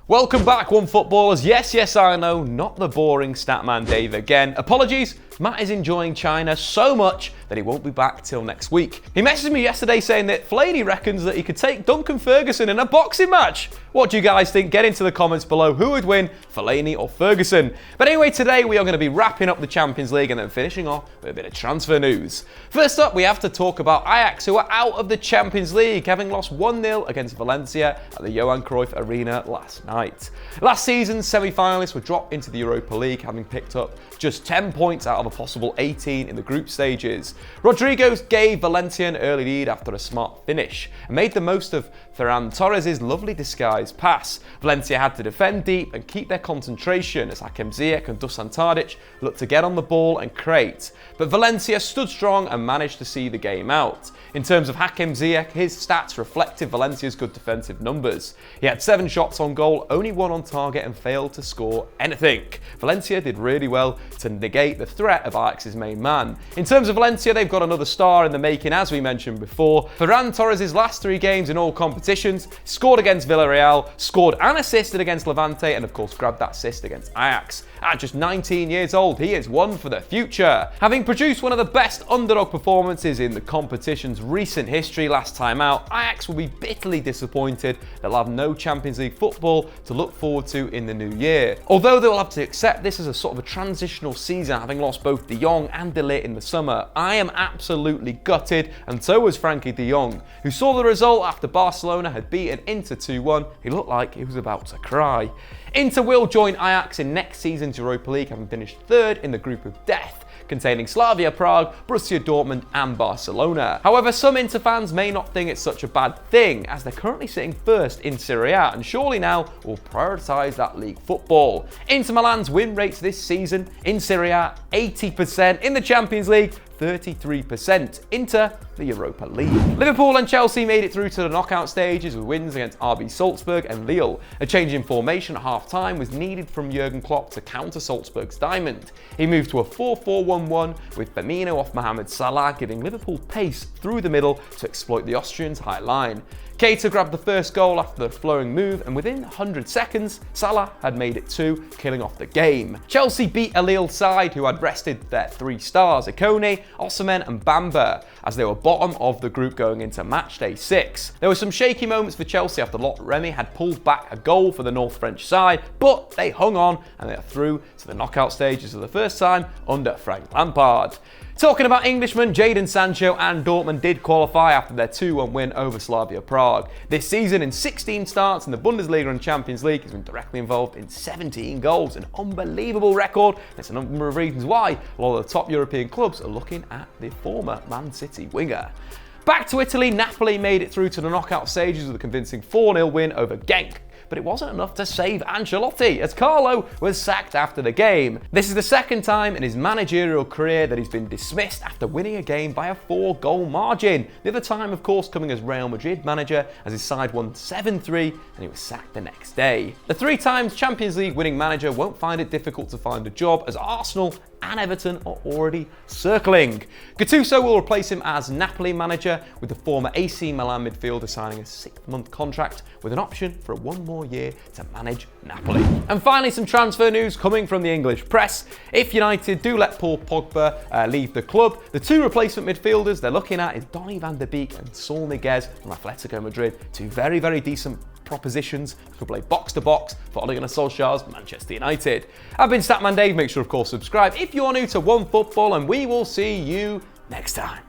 Welcome back, One Footballers. Yes, I know, not the boring Statman Dave again. Apologies, Matt is enjoying China so much that he won't be back till next week. He messaged me yesterday saying that Fellaini reckons that he could take Duncan Ferguson in a boxing match. What do you guys think? Get into the comments below who would win, Fellaini or Ferguson. But anyway, today we are going to be wrapping up the Champions League and then finishing off with a bit of transfer news. First up, we have to talk about Ajax, who are out of the Champions League, having lost 1-0 against Valencia at the Johan Cruyff Arena last night. Last season's semi-finalists were dropped into the Europa League, having picked up just 10 points out of a possible 18 in the group stages. Rodriguez gave Valencia an early lead after a smart finish and made the most of Ferran Torres' lovely disguised pass. Valencia had to defend deep and keep their concentration as Hakim Ziyech and Dusan Tadic looked to get on the ball and create. But Valencia stood strong and managed to see the game out. In terms of Hakim Ziyech, his stats reflected Valencia's good defensive numbers. He had 7 shots on goal, only 1 on target and failed to score anything. Valencia did really well to negate the threat of Ajax's main man. In terms of Valencia, they've got another star in the making, as we mentioned before. Ferran Torres' last 3 games in all competitions, scored against Villarreal, scored and assisted against Levante, and of course grabbed that assist against Ajax. At just 19 years old, he is one for the future. Having produced one of the best underdog performances in the competition's recent history last time out, Ajax will be bitterly disappointed they'll have no Champions League football to look forward to in the new year. Although they will have to accept this as a sort of a transitional season, having lost both De Jong and De Ligt in the summer, I am absolutely gutted, and so was Frankie De Jong, who saw the result after Barcelona had beaten Inter 2-1. He looked like he was about to cry. Inter will join Ajax in next season's Europa League, having finished 3rd in the group of death, containing Slavia Prague, Borussia Dortmund and Barcelona. However, some Inter fans may not think it's such a bad thing, as they're currently sitting 1st in Serie A and surely now will prioritise that league football. Inter Milan's win rates this season in Serie A, 80%, in the Champions League, 33%, Inter the Europa League. Liverpool and Chelsea made it through to the knockout stages with wins against RB Salzburg and Lille. A change in formation at half-time was needed from Jurgen Klopp to counter Salzburg's diamond. He moved to a 4-4-1-1 with Firmino off Mohamed Salah, giving Liverpool pace through the middle to exploit the Austrians' high line. Keita grabbed the first goal after the flowing move, and within 100 seconds, Salah had made it 2, killing off the game. Chelsea beat a Lille side who had rested their 3 stars, Ikone, Osimhen and Bamba, as they were bottom of the group going into matchday 6. There were some shaky moments for Chelsea after Lot Remy had pulled back a goal for the North French side, but they hung on and they are through to the knockout stages for the first time under Frank Lampard. Talking about Englishmen, Jadon Sancho and Dortmund did qualify after their 2-1 win over Slavia Prague. This season, in 16 starts in the Bundesliga and Champions League, he's been directly involved in 17 goals, an unbelievable record. There's a number of reasons why a lot of the top European clubs are looking at the former Man City winger. Back to Italy, Napoli made it through to the knockout stages with a convincing 4-0 win over Genk. But it wasn't enough to save Ancelotti, as Carlo was sacked after the game. This is the 2nd time in his managerial career that he's been dismissed after winning a game by a 4-goal margin. The other time, of course, coming as Real Madrid manager, as his side won 7-3 and he was sacked the next day. The 3 times Champions League winning manager won't find it difficult to find a job, as Arsenal and Everton are already circling. Gattuso will replace him as Napoli manager, with the former AC Milan midfielder signing a 6-month contract with an option for 1 more year to manage Napoli. And finally, some transfer news coming from the English press. If United do let Paul Pogba leave the club, the 2 replacement midfielders they're looking at is Donny van der Beek and Saul Niguez from Atletico Madrid. 2 very, very decent propositions who play box to box for Ole Gunnar Solskjaer's Manchester United. I've been Statman Dave. Make sure, of course, subscribe if you're new to One Football, and we will see you next time.